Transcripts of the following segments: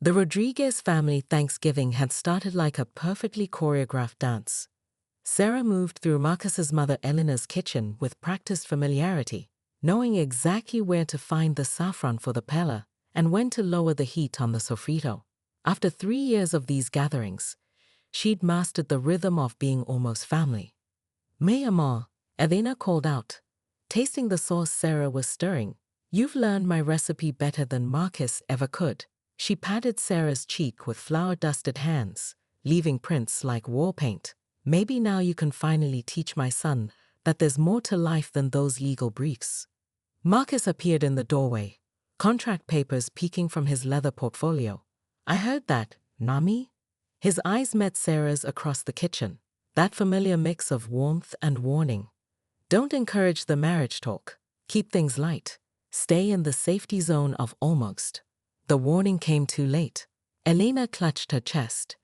The Rodriguez family Thanksgiving had started like a perfectly choreographed dance. Sarah moved through Marcus's mother Elena's kitchen with practiced familiarity, knowing exactly where to find the saffron for the paella and when to lower the heat on the sofrito. After 3 years of these gatherings, she'd mastered the rhythm of being almost family. "Mi amor," Elena called out. Tasting the sauce Sarah was stirring, "You've learned my recipe better than Marcus ever could." She patted Sarah's cheek with flour-dusted hands, leaving prints like war paint. "Maybe now you can finally teach my son that there's more to life than those legal briefs." Marcus appeared in the doorway, contract papers peeking from his leather portfolio. "I heard that, Nami?" His eyes met Sarah's across the kitchen, that familiar mix of warmth and warning. "Don't encourage the marriage talk. Keep things light. Stay in the safety zone of almost." The warning came too late. Elena clutched her chest,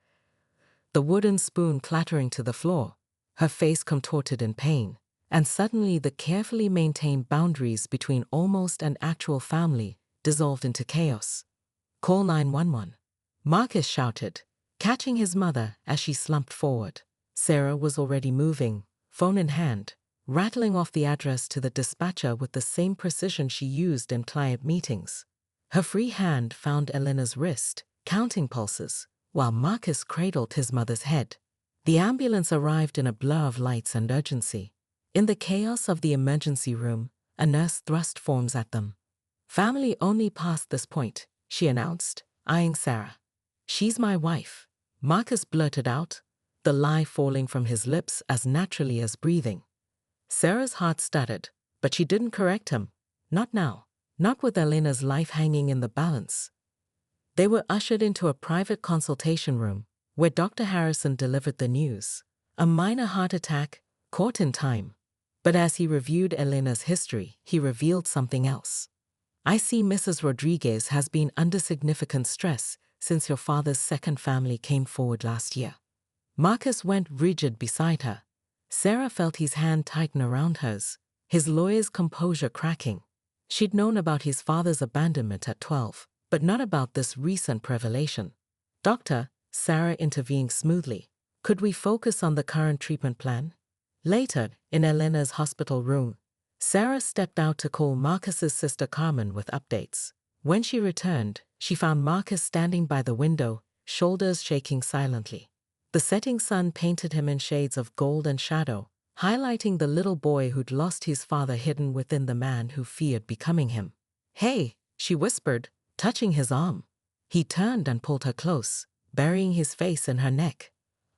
the wooden spoon clattering to the floor, her face contorted in pain, and suddenly the carefully maintained boundaries between almost and actual family dissolved into chaos. "Call 911. Marcus shouted, catching his mother as she slumped forward. Sarah was already moving, phone in hand, rattling off the address to the dispatcher with the same precision she used in client meetings. Her free hand found Elena's wrist, counting pulses, while Marcus cradled his mother's head. The ambulance arrived in a blur of lights and urgency. In the chaos of the emergency room, a nurse thrust forms at them. "Family only past this point," she announced, eyeing Sarah. "She's my wife," Marcus blurted out, the lie falling from his lips as naturally as breathing. Sarah's heart stuttered, but she didn't correct him. Not now. Not with Elena's life hanging in the balance. They were ushered into a private consultation room, where Dr. Harrison delivered the news. A minor heart attack, caught in time. But as he reviewed Elena's history, he revealed something else. "I see Mrs. Rodriguez has been under significant stress since your father's second family came forward last year." Marcus went rigid beside her. Sarah felt his hand tighten around hers, his lawyer's composure cracking. She'd known about his father's abandonment at 12, but not about this recent revelation. "Doctor," Sarah intervened smoothly, "could we focus on the current treatment plan?" Later, in Elena's hospital room, Sarah stepped out to call Marcus's sister Carmen with updates. When she returned, she found Marcus standing by the window, shoulders shaking silently. The setting sun painted him in shades of gold and shadow, highlighting the little boy who'd lost his father hidden within the man who feared becoming him. "Hey," she whispered, touching his arm. He turned and pulled her close, burying his face in her neck.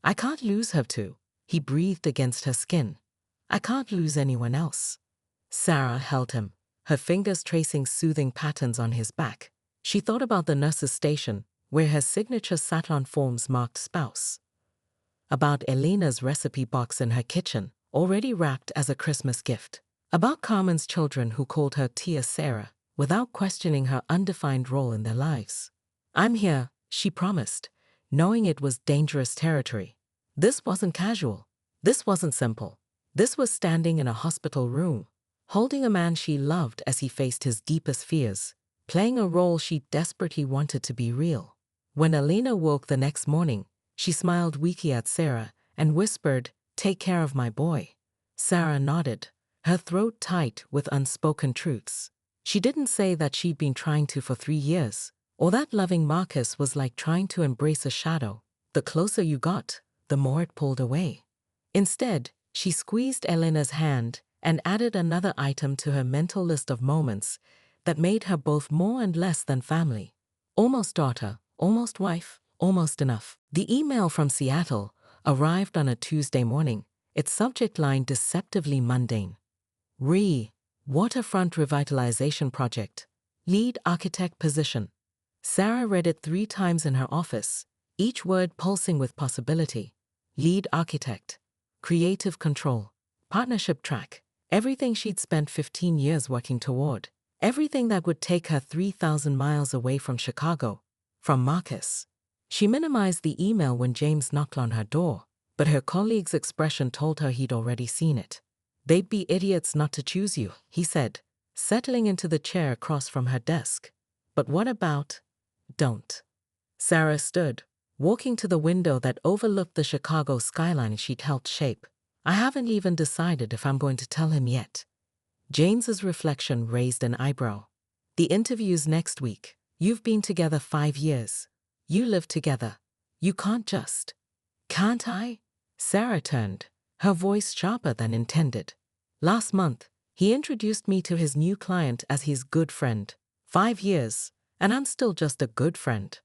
"I can't lose her too," he breathed against her skin. "I can't lose anyone else." Sarah held him, her fingers tracing soothing patterns on his back. She thought about the nurse's station, where her signature Satlon forms marked spouse. About Elena's recipe box in her kitchen, already wrapped as a Christmas gift. About Carmen's children who called her Tia Sarah, without questioning her undefined role in their lives. "I'm here," she promised, knowing it was dangerous territory. This wasn't casual. This wasn't simple. This was standing in a hospital room, holding a man she loved as he faced his deepest fears, playing a role she desperately wanted to be real. When Elena woke the next morning, she smiled weakly at Sarah and whispered, "Take care of my boy." Sarah nodded, her throat tight with unspoken truths. She didn't say that she'd been trying to for 3 years, or that loving Marcus was like trying to embrace a shadow. The closer you got, the more it pulled away. Instead, she squeezed Elena's hand and added another item to her mental list of moments that made her both more and less than family. Almost daughter, almost wife, almost enough. The email from Seattle arrived on a Tuesday morning, its subject line deceptively mundane. Waterfront Revitalization Project. Lead architect position. Sarah read it 3 times in her office, each word pulsing with possibility. Lead architect. Creative control. Partnership track. Everything she'd spent 15 years working toward. Everything that would take her 3,000 miles away from Chicago. From Marcus. She minimized the email when James knocked on her door, but her colleague's expression told her he'd already seen it. "They'd be idiots not to choose you," he said, settling into the chair across from her desk. "But what about..." "Don't." Sarah stood, walking to the window that overlooked the Chicago skyline she'd helped shape. I haven't even decided if I'm going to tell him yet. James's reflection raised an eyebrow. The interview's next week. You've been together 5 years. You live together. You can't just. Can't I? Sarah turned, her voice sharper than intended. Last month, he introduced me to his new client as his good friend. 5 years, and I'm still just a good friend.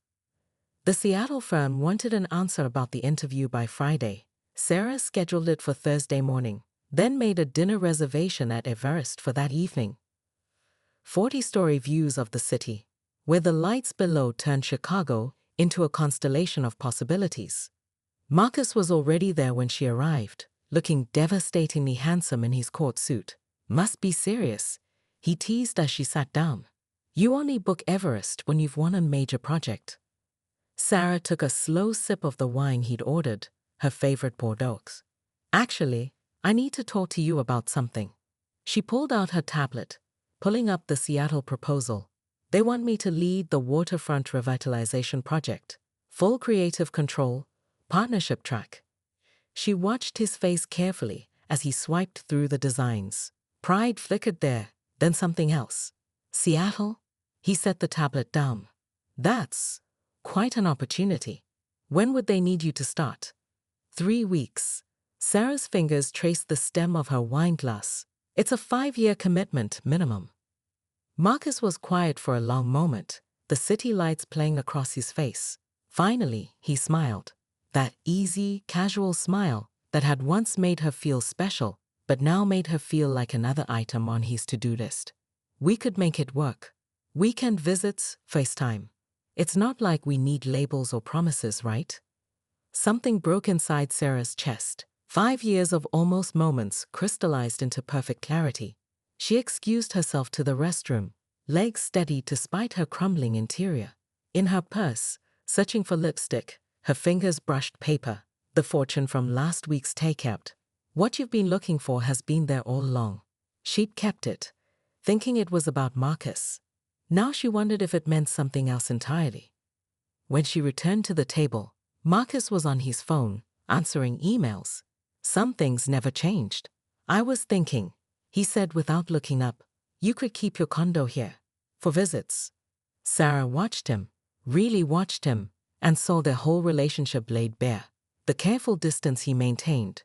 The Seattle firm wanted an answer about the interview by Friday. Sarah scheduled it for Thursday morning, then made a dinner reservation at Everest for that evening. 40-story views of the city, where the lights below turned Chicago into a constellation of possibilities. Marcus was already there when she arrived, looking devastatingly handsome in his court suit. Must be serious, he teased as she sat down. You only book Everest when you've won a major project. Sarah took a slow sip of the wine he'd ordered, her favorite Bordeaux. Actually, I need to talk to you about something. She pulled out her tablet, pulling up the Seattle proposal. They want me to lead the waterfront revitalization project. Full creative control, partnership track. She watched his face carefully as he swiped through the designs. Pride flickered there, then something else. Seattle? He set the tablet down. That's quite an opportunity. When would they need you to start? 3 weeks. Sarah's fingers traced the stem of her wine glass. It's a 5-year commitment minimum. Marcus was quiet for a long moment, the city lights playing across his face. Finally, he smiled. That easy, casual smile that had once made her feel special, but now made her feel like another item on his to-do list. We could make it work. Weekend visits, FaceTime. It's not like we need labels or promises, right? Something broke inside Sarah's chest. 5 years of almost moments crystallized into perfect clarity. She excused herself to the restroom, legs steady despite her crumbling interior. In her purse, searching for lipstick, her fingers brushed paper, the fortune from last week's takeout. What you've been looking for has been there all along. She'd kept it, thinking it was about Marcus. Now she wondered if it meant something else entirely. When she returned to the table, Marcus was on his phone, answering emails. Some things never changed. I was thinking, he said without looking up, you could keep your condo here. For visits. Sarah watched him, really watched him, and saw their whole relationship laid bare. The careful distance he maintained,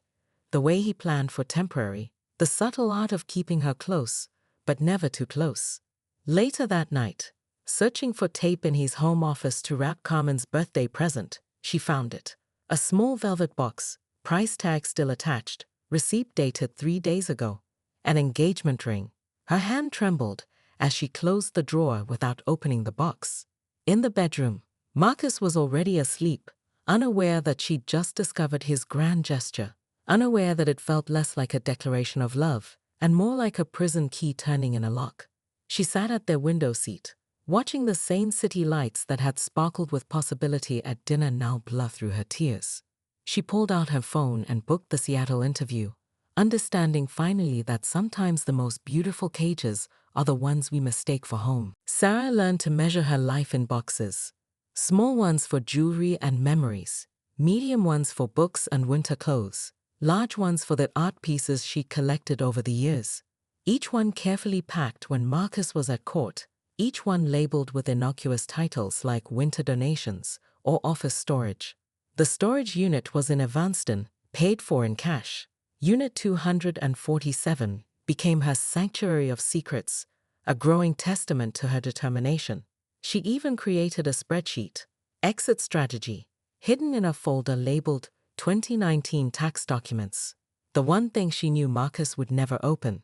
the way he planned for temporary, the subtle art of keeping her close, but never too close. Later that night, searching for tape in his home office to wrap Carmen's birthday present, she found it. A small velvet box, price tag still attached, receipt dated 3 days ago, an engagement ring. Her hand trembled as she closed the drawer without opening the box. In the bedroom, Marcus was already asleep, unaware that she'd just discovered his grand gesture, unaware that it felt less like a declaration of love and more like a prison key turning in a lock. She sat at their window seat, watching the same city lights that had sparkled with possibility at dinner now blur through her tears. She pulled out her phone and booked the Seattle interview, understanding finally that sometimes the most beautiful cages are the ones we mistake for home. Sarah learned to measure her life in boxes. Small ones for jewelry and memories, medium ones for books and winter clothes, large ones for the art pieces she collected over the years. Each one carefully packed when Marcus was at court, each one labeled with innocuous titles like winter donations or office storage. The storage unit was in Evanston, paid for in cash. Unit 247 became her sanctuary of secrets, a growing testament to her determination. She even created a spreadsheet, exit strategy, hidden in a folder labeled 2019 tax documents. The one thing she knew Marcus would never open.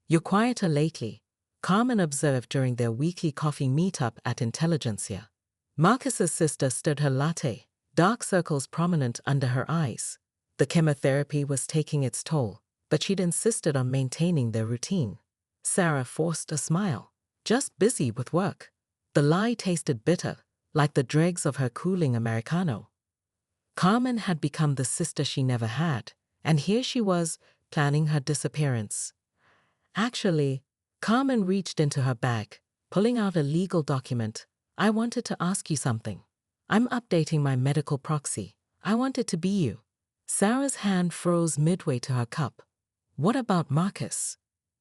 You're quieter lately, Carmen observed during their weekly coffee meetup at Intelligentsia. Marcus's sister stirred her latte, dark circles prominent under her eyes. The chemotherapy was taking its toll, but she'd insisted on maintaining their routine. Sarah forced a smile. Just busy with work. The lie tasted bitter, like the dregs of her cooling Americano. Carmen had become the sister she never had, and here she was, planning her disappearance. Actually, Carmen reached into her bag, pulling out a legal document. I wanted to ask you something. I'm updating my medical proxy. I want it to be you. Sarah's hand froze midway to her cup. What about Marcus?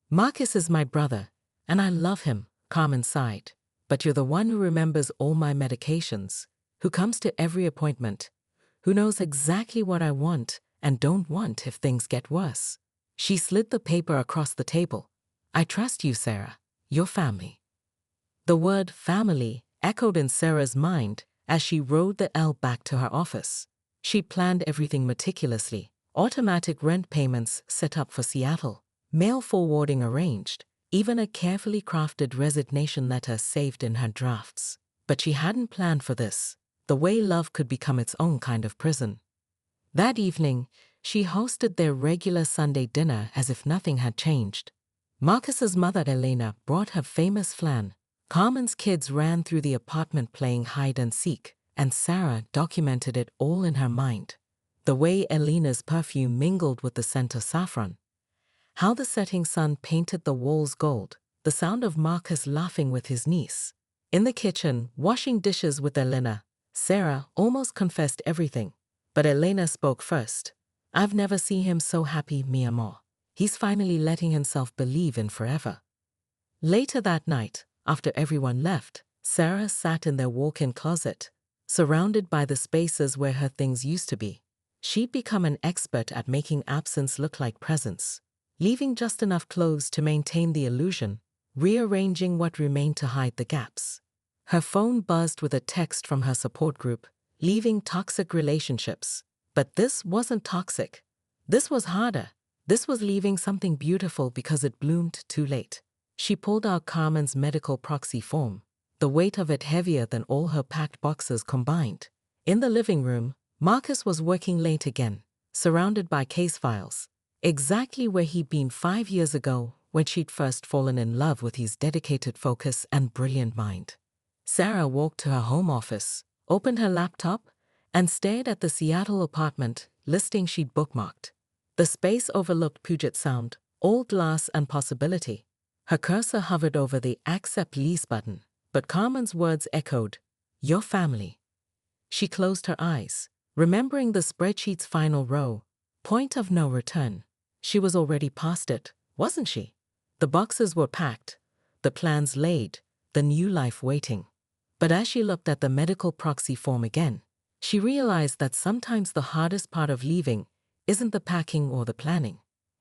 Marcus is my brother, and I love him, Carmen sighed. But you're the one who remembers all my medications, who comes to every appointment, who knows exactly what I want and don't want if things get worse. She slid the paper across the table. I trust you, Sarah. Your family. The word family echoed in Sarah's mind as she rode the L back to her office. She planned everything meticulously. Automatic rent payments set up for Seattle, mail forwarding arranged, even a carefully crafted resignation letter saved in her drafts. But she hadn't planned for this, the way love could become its own kind of prison. That evening, she hosted their regular Sunday dinner as if nothing had changed. Marcus's mother, Elena, brought her famous flan. Carmen's kids ran through the apartment playing hide and seek, and Sarah documented it all in her mind. The way Elena's perfume mingled with the scent of saffron. How the setting sun painted the walls gold. The sound of Marcus laughing with his niece. In the kitchen, washing dishes with Elena, Sarah almost confessed everything. But Elena spoke first. I've never seen him so happy, mi amor. He's finally letting himself believe in forever. Later that night, after everyone left, Sarah sat in their walk-in closet, surrounded by the spaces where her things used to be. She'd become an expert at making absence look like presence, leaving just enough clothes to maintain the illusion, rearranging what remained to hide the gaps. Her phone buzzed with a text from her support group, leaving toxic relationships. But this wasn't toxic. This was harder. This was leaving something beautiful because it bloomed too late. She pulled out Carmen's medical proxy form, the weight of it heavier than all her packed boxes combined. In the living room, Marcus was working late again, surrounded by case files, exactly where he'd been 5 years ago when she'd first fallen in love with his dedicated focus and brilliant mind. Sarah walked to her home office, opened her laptop, and stared at the Seattle apartment listing she'd bookmarked. The space overlooked Puget Sound, Old Glass, and Possibility. Her cursor hovered over the Accept Lease button, but Carmen's words echoed, Your family. She closed her eyes, remembering the spreadsheet's final row, point of no return. She was already past it, wasn't she? The boxes were packed, the plans laid, the new life waiting. But as she looked at the medical proxy form again, she realized that sometimes the hardest part of leaving isn't the packing or the planning.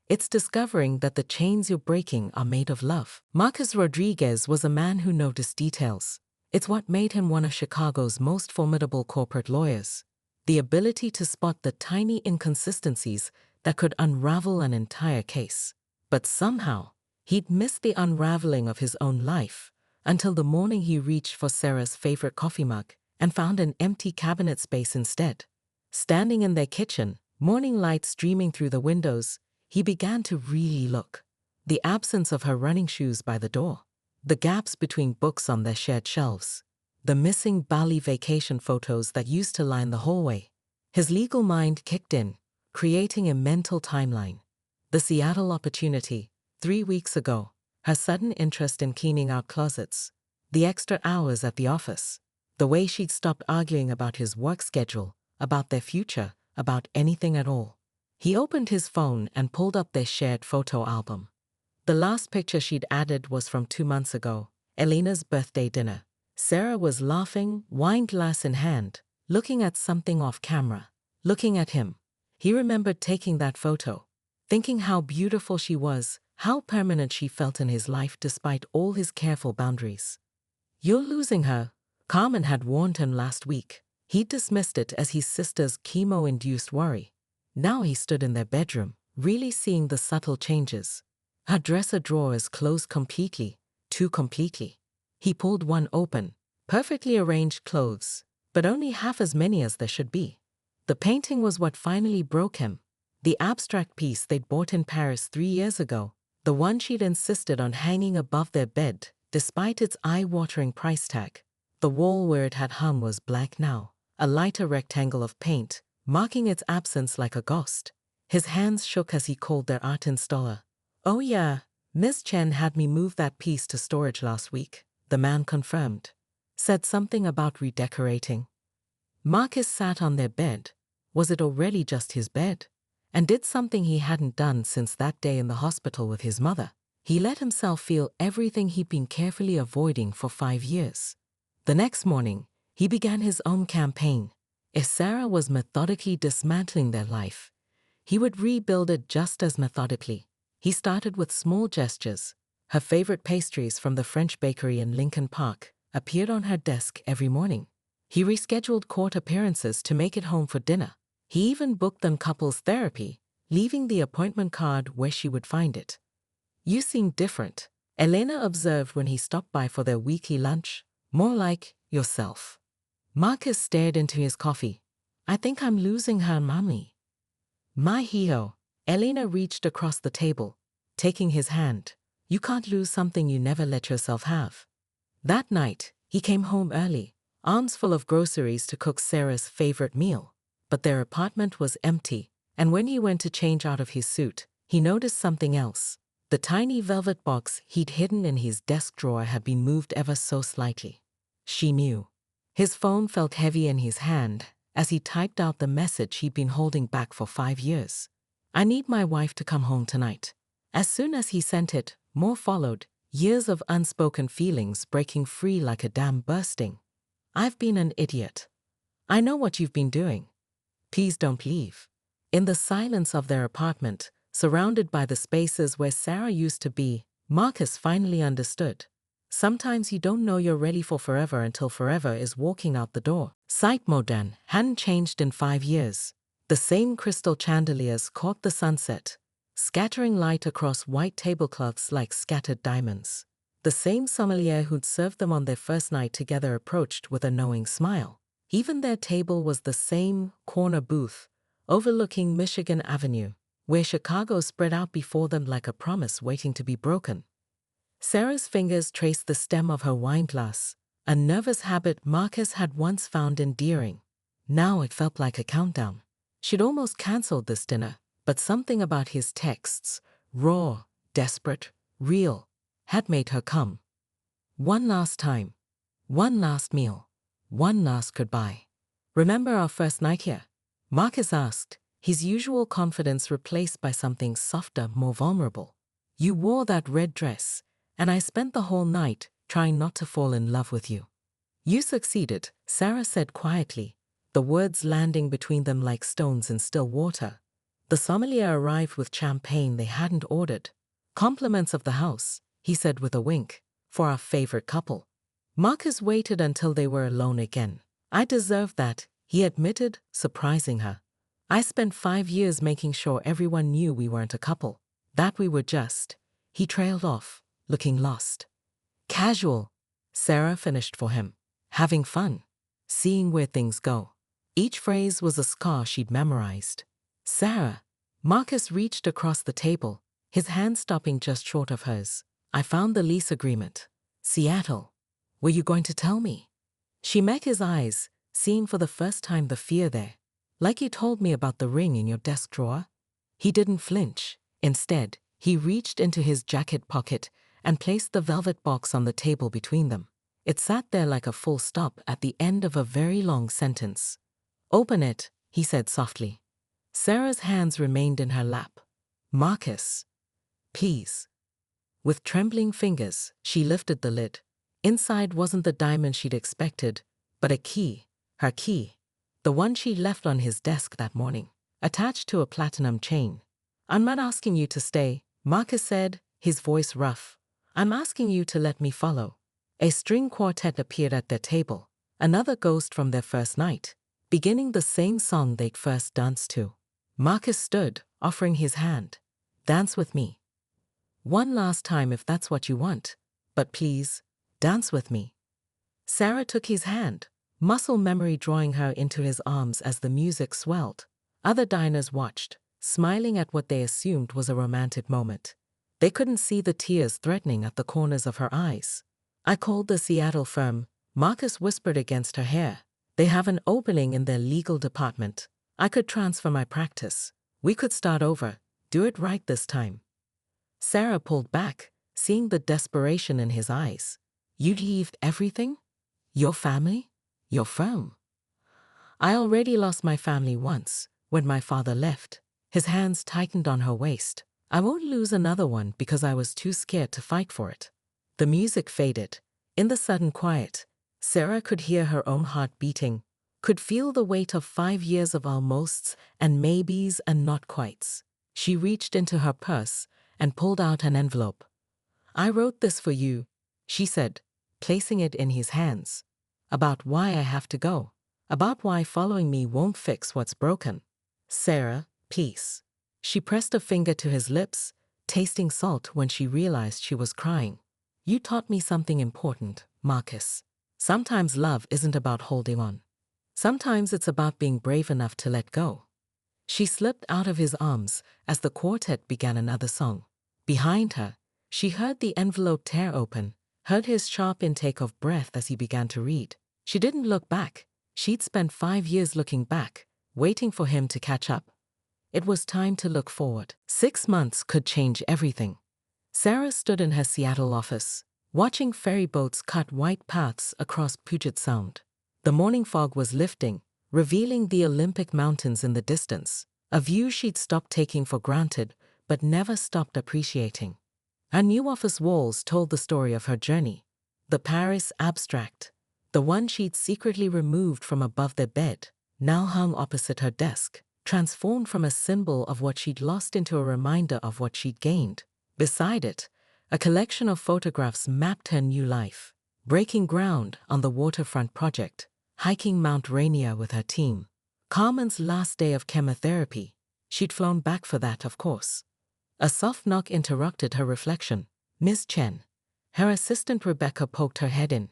It's discovering that the chains you're breaking are made of love. Marcus Rodriguez was a man who noticed details. It's what made him one of Chicago's most formidable corporate lawyers. The ability to spot the tiny inconsistencies that could unravel an entire case. But somehow, he'd missed the unraveling of his own life until the morning he reached for Sarah's favorite coffee mug and found an empty cabinet space instead. Standing in their kitchen, morning light streaming through the windows, he began to really look. The absence of her running shoes by the door, the gaps between books on their shared shelves, the missing Bali vacation photos that used to line the hallway. His legal mind kicked in, creating a mental timeline. The Seattle opportunity, 3 weeks ago, her sudden interest in cleaning out closets, the extra hours at the office, the way she'd stopped arguing about his work schedule, about their future, about anything at all. He opened his phone and pulled up their shared photo album. The last picture she'd added was from 2 months ago, Elena's birthday dinner. Sarah was laughing, wine glass in hand, looking at something off camera, looking at him. He remembered taking that photo, thinking how beautiful she was, how permanent she felt in his life despite all his careful boundaries. You're losing her, Carmen had warned him last week. He dismissed it as his sister's chemo-induced worry. Now he stood in their bedroom, really seeing the subtle changes. Her dresser drawers closed completely, too completely. He pulled one open, perfectly arranged clothes, but only half as many as there should be. The painting was what finally broke him. The abstract piece they'd bought in Paris 3 years ago, the one she'd insisted on hanging above their bed, despite its eye-watering price tag. The wall where it had hung was blank now, a lighter rectangle of paint, marking its absence like a ghost. His hands shook as he called their art installer. Oh yeah, Miss Chen had me move that piece to storage last week, the man confirmed. Said something about redecorating. Marcus sat on their bed. Was it already just his bed? And did something he hadn't done since that day in the hospital with his mother. He let himself feel everything he'd been carefully avoiding for 5 years. The next morning, he began his own campaign. If Sarah was methodically dismantling their life, he would rebuild it just as methodically. He started with small gestures. Her favorite pastries from the French bakery in Lincoln Park appeared on her desk every morning. He rescheduled court appearances to make it home for dinner. He even booked them couples therapy, leaving the appointment card where she would find it. "You seem different," Elena observed when he stopped by for their weekly lunch. "More like yourself." Marcus stared into his coffee. "I think I'm losing her, mommy." "My hero." Elena reached across the table, taking his hand. "You can't lose something you never let yourself have." That night, he came home early, arms full of groceries to cook Sarah's favorite meal. But their apartment was empty, and when he went to change out of his suit, he noticed something else. The tiny velvet box he'd hidden in his desk drawer had been moved ever so slightly. She knew. His phone felt heavy in his hand as he typed out the message he'd been holding back for 5 years. "I need my wife to come home tonight." As soon as he sent it, more followed, years of unspoken feelings breaking free like a dam bursting. "I've been an idiot. I know what you've been doing. Please don't leave." In the silence of their apartment, surrounded by the spaces where Sarah used to be, Marcus finally understood. Sometimes you don't know you're ready for forever until forever is walking out the door. Sight Modern hadn't changed in 5 years. The same crystal chandeliers caught the sunset, scattering light across white tablecloths like scattered diamonds. The same sommelier who'd served them on their first night together approached with a knowing smile. Even their table was the same corner booth, overlooking Michigan Avenue, where Chicago spread out before them like a promise waiting to be broken. Sarah's fingers traced the stem of her wineglass, a nervous habit Marcus had once found endearing. Now it felt like a countdown. She'd almost cancelled this dinner, but something about his texts, raw, desperate, real, had made her come. One last time. One last meal. One last goodbye. "Remember our first night here?" Marcus asked, his usual confidence replaced by something softer, more vulnerable. "You wore that red dress, and I spent the whole night trying not to fall in love with you." "You succeeded," Sarah said quietly, the words landing between them like stones in still water. The sommelier arrived with champagne they hadn't ordered. "Compliments of the house," he said with a wink, "for our favorite couple." Marcus waited until they were alone again. "I deserve that," he admitted, surprising her. "I spent 5 years making sure everyone knew we weren't a couple, that we were just." He trailed off, looking lost. "Casual," Sarah finished for him. "Having fun. Seeing where things go." Each phrase was a scar she'd memorized. "Sarah." Marcus reached across the table, his hand stopping just short of hers. "I found the lease agreement. Seattle. Were you going to tell me?" She met his eyes, seeing for the first time the fear there. "Like you told me about the ring in your desk drawer?" He didn't flinch. Instead, he reached into his jacket pocket and placed the velvet box on the table between them. It sat there like a full stop at the end of a very long sentence. "Open it," he said softly. Sarah's hands remained in her lap. "Marcus, please." With trembling fingers, she lifted the lid. Inside wasn't the diamond she'd expected, but a key, her key, the one she left on his desk that morning, attached to a platinum chain. "I'm not asking you to stay," Marcus said, his voice rough. "I'm asking you to let me follow." A string quartet appeared at their table, another ghost from their first night, beginning the same song they'd first danced to. Marcus stood, offering his hand. "Dance with me. One last time if that's what you want, but please, dance with me." Sarah took his hand, muscle memory drawing her into his arms as the music swelled. Other diners watched, smiling at what they assumed was a romantic moment. They couldn't see the tears threatening at the corners of her eyes. "I called the Seattle firm," Marcus whispered against her hair. "They have an opening in their legal department. I could transfer my practice. We could start over, do it right this time." Sarah pulled back, seeing the desperation in his eyes. "You'd leave everything? Your family? Your firm?" I already lost my family once, when my father left. His hands tightened on her waist. I won't lose another one because I was too scared to fight for it. The music faded. In the sudden quiet, Sarah could hear her own heart beating, could feel the weight of 5 years of almosts and maybes and not quites. She reached into her purse and pulled out an envelope. I wrote this for you, she said, placing it in his hands. About why I have to go. About why following me won't fix what's broken. Sarah, please. She pressed a finger to his lips, tasting salt when she realized she was crying. You taught me something important, Marcus. Sometimes love isn't about holding on. Sometimes it's about being brave enough to let go. She slipped out of his arms as the quartet began another song. Behind her, she heard the envelope tear open, heard his sharp intake of breath as he began to read. She didn't look back. She'd spent 5 years looking back, waiting for him to catch up. It was time to look forward. 6 months could change everything. Sarah stood in her Seattle office, watching ferry boats cut white paths across Puget Sound. The morning fog was lifting, revealing the Olympic Mountains in the distance, a view she'd stopped taking for granted but never stopped appreciating. Her new office walls told the story of her journey. The Paris abstract, the one she'd secretly removed from above their bed, now hung opposite her desk, transformed from a symbol of what she'd lost into a reminder of what she'd gained. Beside it, a collection of photographs mapped her new life, breaking ground on the waterfront project, hiking Mount Rainier with her team. Carmen's last day of chemotherapy. She'd flown back for that, of course. A soft knock interrupted her reflection. Miss Chen. Her assistant Rebecca poked her head in.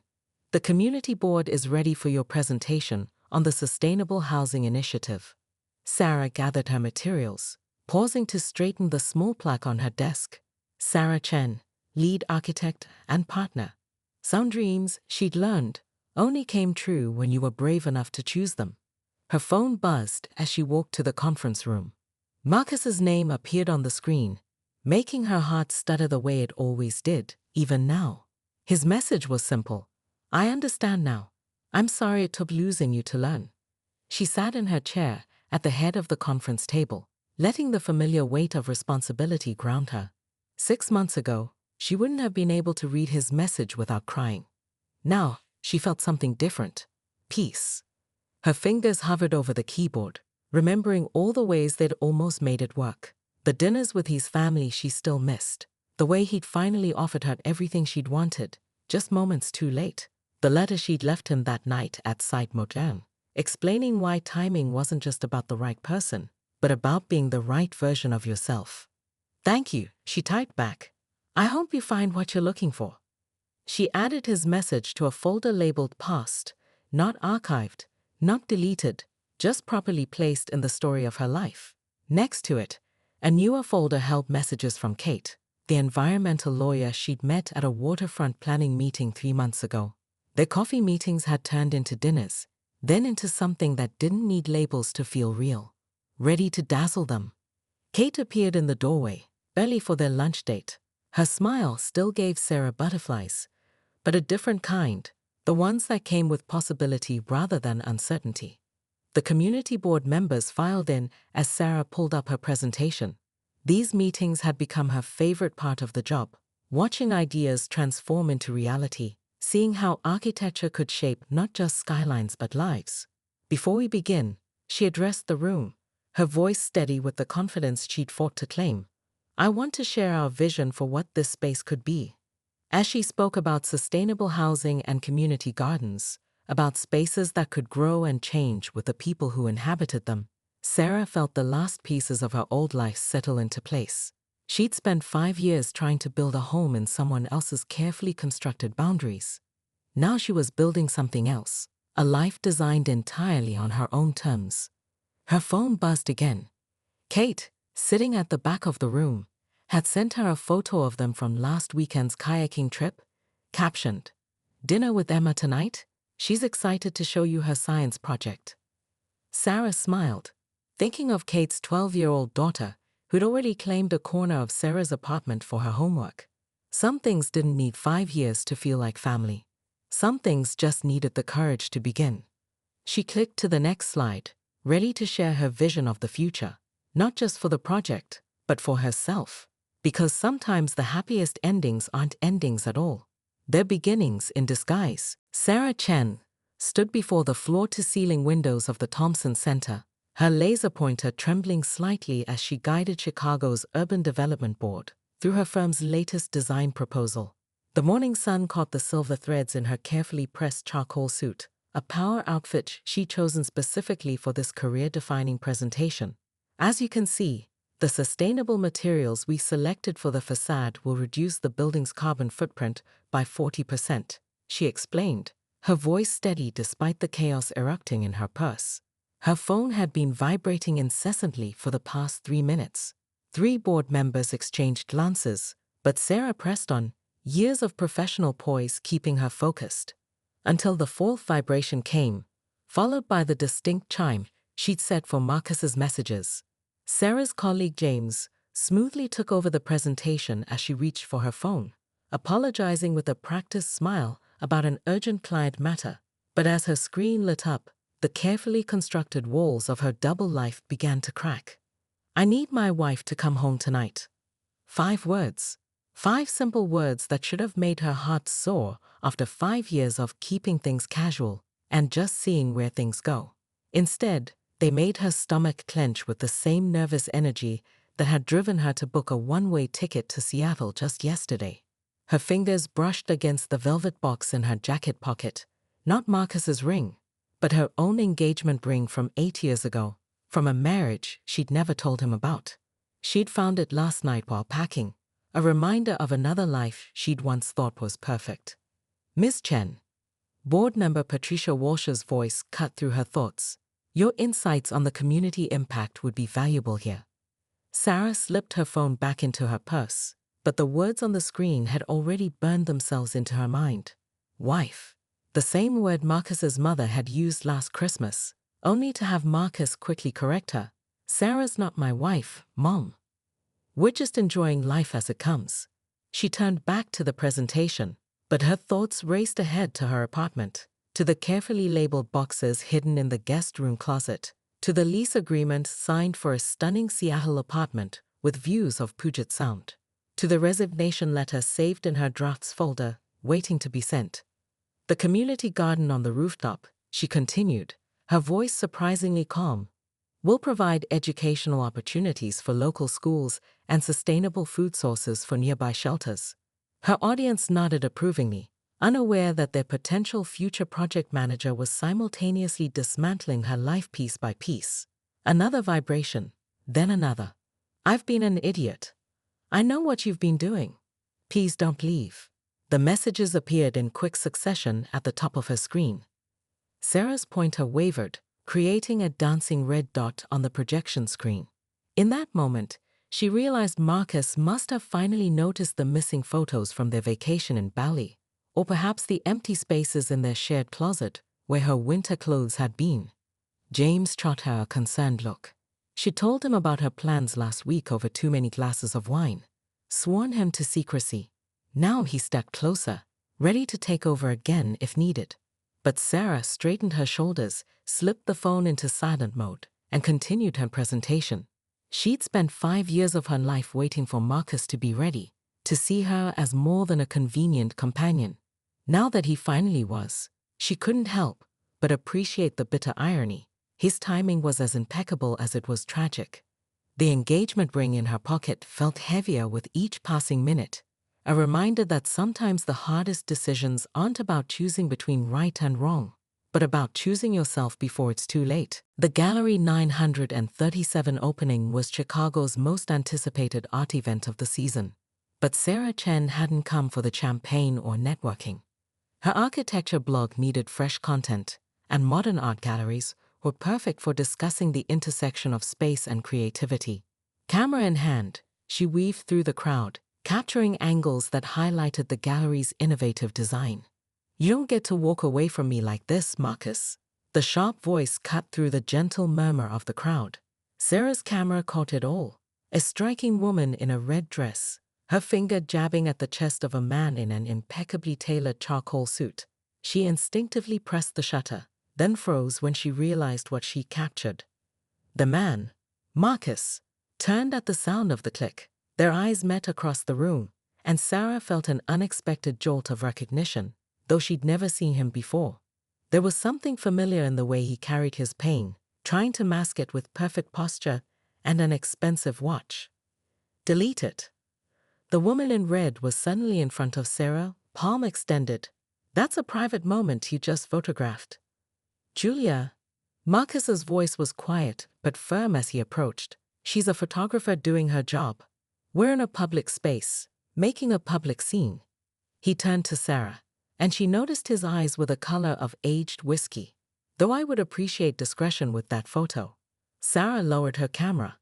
The community board is ready for your presentation on the Sustainable Housing Initiative. Sarah gathered her materials, pausing to straighten the small plaque on her desk. Sarah Chen, lead architect and partner. Some dreams, she'd learned, only came true when you were brave enough to choose them. Her phone buzzed as she walked to the conference room. Marcus's name appeared on the screen, making her heart stutter the way it always did, even now. His message was simple. I understand now. I'm sorry it took losing you to learn. She sat in her chair at the head of the conference table, letting the familiar weight of responsibility ground her. 6 months ago, she wouldn't have been able to read his message without crying. Now, she felt something different. Peace. Her fingers hovered over the keyboard, remembering all the ways they'd almost made it work. The dinners with his family she still missed. The way he'd finally offered her everything she'd wanted, just moments too late. The letter she'd left him that night at Site Modern, explaining why timing wasn't just about the right person, but about being the right version of yourself. Thank you, she typed back. I hope you find what you're looking for. She added his message to a folder labeled Past, not archived, not deleted, just properly placed in the story of her life. Next to it, a newer folder held messages from Kate, the environmental lawyer she'd met at a waterfront planning meeting 3 months ago. Their coffee meetings had turned into dinners, then into something that didn't need labels to feel real, ready to dazzle them. Kate appeared in the doorway, early for their lunch date. Her smile still gave Sarah butterflies, but a different kind, the ones that came with possibility rather than uncertainty. The community board members filed in as Sarah pulled up her presentation. These meetings had become her favorite part of the job, watching ideas transform into reality, seeing how architecture could shape not just skylines but lives. Before we begin, she addressed the room, her voice steady with the confidence she'd fought to claim. I want to share our vision for what this space could be. As she spoke about sustainable housing and community gardens, about spaces that could grow and change with the people who inhabited them, Sarah felt the last pieces of her old life settle into place. She'd spent 5 years trying to build a home in someone else's carefully constructed boundaries. Now she was building something else, a life designed entirely on her own terms. Her phone buzzed again. Kate, sitting at the back of the room, had sent her a photo of them from last weekend's kayaking trip, captioned, "Dinner with Emma tonight? She's excited to show you her science project." Sarah smiled, thinking of Kate's 12-year-old daughter, who'd already claimed a corner of Sarah's apartment for her homework. Some things didn't need 5 years to feel like family. Some things just needed the courage to begin. She clicked to the next slide, ready to share her vision of the future, not just for the project, but for herself. Because sometimes the happiest endings aren't endings at all. They're beginnings in disguise. Sarah Chen stood before the floor-to-ceiling windows of the Thompson Center, her laser pointer trembling slightly as she guided Chicago's Urban Development Board through her firm's latest design proposal. The morning sun caught the silver threads in her carefully pressed charcoal suit, a power outfit she'd chosen specifically for this career-defining presentation. As you can see, the sustainable materials we selected for the facade will reduce the building's carbon footprint by 40%, she explained, her voice steady despite the chaos erupting in her purse. Her phone had been vibrating incessantly for the past 3 minutes. 3 board members exchanged glances, but Sarah pressed on, years of professional poise keeping her focused. Until the 4th vibration came, followed by the distinct chime she'd set for Marcus's messages. Sarah's colleague James smoothly took over the presentation as she reached for her phone, apologizing with a practiced smile about an urgent client matter. But as her screen lit up, the carefully constructed walls of her double life began to crack. "I need my wife to come home tonight." 5 words. 5 simple words that should have made her heart soar after 5 years of keeping things casual and just seeing where things go. Instead, they made her stomach clench with the same nervous energy that had driven her to book a one-way ticket to Seattle just yesterday. Her fingers brushed against the velvet box in her jacket pocket, not Marcus's ring, but her own engagement ring from 8 years ago, from a marriage she'd never told him about. She'd found it last night while packing, a reminder of another life she'd once thought was perfect. "Ms. Chen." Board member Patricia Walsh's voice cut through her thoughts. "Your insights on the community impact would be valuable here." Sarah slipped her phone back into her purse, but the words on the screen had already burned themselves into her mind. Wife. The same word Marcus's mother had used last Christmas, only to have Marcus quickly correct her. "Sarah's not my wife, Mom. We're just enjoying life as it comes." She turned back to the presentation, but her thoughts raced ahead to her apartment, to the carefully labeled boxes hidden in the guest room closet, to the lease agreement signed for a stunning Seattle apartment with views of Puget Sound, to the resignation letter saved in her drafts folder, waiting to be sent. "The community garden on the rooftop," she continued, her voice surprisingly calm, "will provide educational opportunities for local schools and sustainable food sources for nearby shelters." Her audience nodded approvingly, unaware that their potential future project manager was simultaneously dismantling her life piece by piece. Another vibration, then another. "I've been an idiot. I know what you've been doing. Please don't leave." The messages appeared in quick succession at the top of her screen. Sarah's pointer wavered, creating a dancing red dot on the projection screen. In that moment, she realized Marcus must have finally noticed the missing photos from their vacation in Bali, or perhaps the empty spaces in their shared closet where her winter clothes had been. James shot her a concerned look. She told him about her plans last week over too many glasses of wine, sworn him to secrecy. Now he stepped closer, ready to take over again if needed. But Sarah straightened her shoulders, slipped the phone into silent mode, and continued her presentation. She'd spent 5 years of her life waiting for Marcus to be ready, to see her as more than a convenient companion. Now that he finally was, she couldn't help but appreciate the bitter irony. His timing was as impeccable as it was tragic. The engagement ring in her pocket felt heavier with each passing minute, a reminder that sometimes the hardest decisions aren't about choosing between right and wrong, but about choosing yourself before it's too late. The Gallery 937 opening was Chicago's most anticipated art event of the season. But Sarah Chen hadn't come for the champagne or networking. Her architecture blog needed fresh content, and modern art galleries were perfect for discussing the intersection of space and creativity. Camera in hand, she weaved through the crowd, capturing angles that highlighted the gallery's innovative design. "You don't get to walk away from me like this, Marcus." The sharp voice cut through the gentle murmur of the crowd. Sarah's camera caught it all. A striking woman in a red dress, her finger jabbing at the chest of a man in an impeccably tailored charcoal suit. She instinctively pressed the shutter, then froze when she realized what she captured. The man, Marcus, turned at the sound of the click. Their eyes met across the room, and Sarah felt an unexpected jolt of recognition, though she'd never seen him before. There was something familiar in the way he carried his pain, trying to mask it with perfect posture and an expensive watch. Delete it. The woman in red was suddenly in front of Sarah, palm extended. That's a private moment you just photographed. Julia. Marcus's voice was quiet but firm as he approached. She's a photographer doing her job. We're in a public space, making a public scene. He turned to Sarah, and she noticed his eyes were the color of aged whiskey. Though I would appreciate discretion with that photo. Sarah lowered her camera.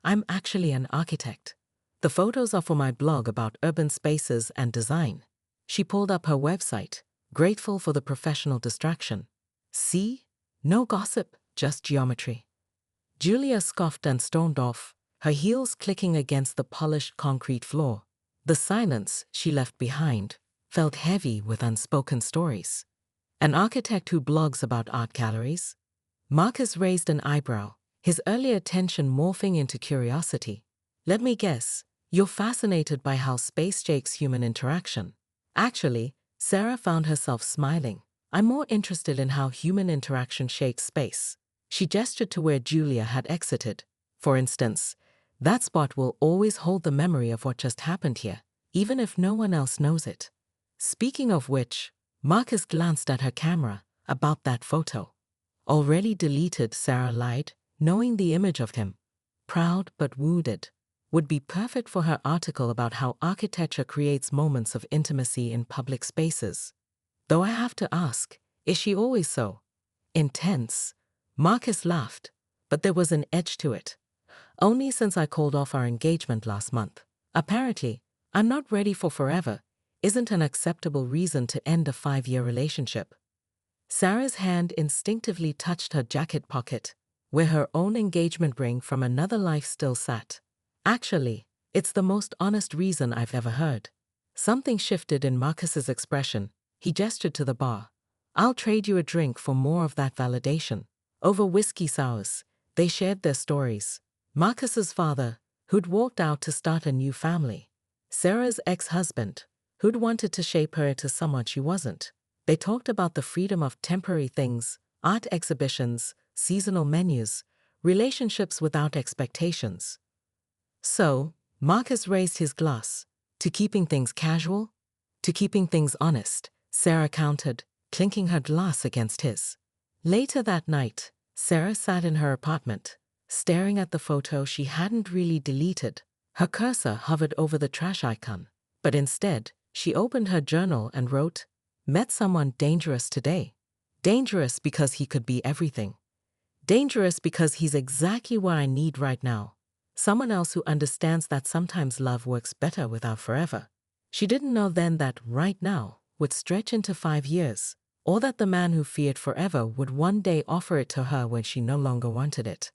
I'm actually an architect. The photos are for my blog about urban spaces and design. She pulled up her website, grateful for the professional distraction. See? No gossip, just geometry. Julia scoffed and stormed off, her heels clicking against the polished concrete floor. The silence she left behind felt heavy with unspoken stories. An architect who blogs about art galleries? Marcus raised an eyebrow, his early attention morphing into curiosity. Let me guess, you're fascinated by how space shapes human interaction. Actually, Sarah found herself smiling. I'm more interested in how human interaction shapes space. She gestured to where Julia had exited. For instance, that spot will always hold the memory of what just happened here, even if no one else knows it. Speaking of which, Marcus glanced at her camera. About that photo. Already deleted, Sarah lied, knowing the image of him, proud but wounded, would be perfect for her article about how architecture creates moments of intimacy in public spaces. Though I have to ask, is she always so intense? Marcus laughed, but there was an edge to it. Only since I called off our engagement last month. Apparently, I'm not ready for forever isn't an acceptable reason to end a 5-year relationship. Sarah's hand instinctively touched her jacket pocket, where her own engagement ring from another life still sat. Actually, it's the most honest reason I've ever heard. Something shifted in Marcus's expression. He gestured to the bar. I'll trade you a drink for more of that validation. Over whiskey sours, they shared their stories. Marcus's father, who'd walked out to start a new family. Sarah's ex-husband, who'd wanted to shape her into someone she wasn't. They talked about the freedom of temporary things, art exhibitions, seasonal menus, relationships without expectations. So, Marcus raised his glass. To keeping things casual? To keeping things honest, Sarah countered, clinking her glass against his. Later that night, Sarah sat in her apartment, staring at the photo she hadn't really deleted. Her cursor hovered over the trash icon, but instead, she opened her journal and wrote, "Met someone dangerous today. Dangerous because he could be everything. Dangerous because he's exactly what I need right now. Someone else who understands that sometimes love works better without forever." She didn't know then that right now would stretch into 5 years, or that the man who feared forever would one day offer it to her when she no longer wanted it.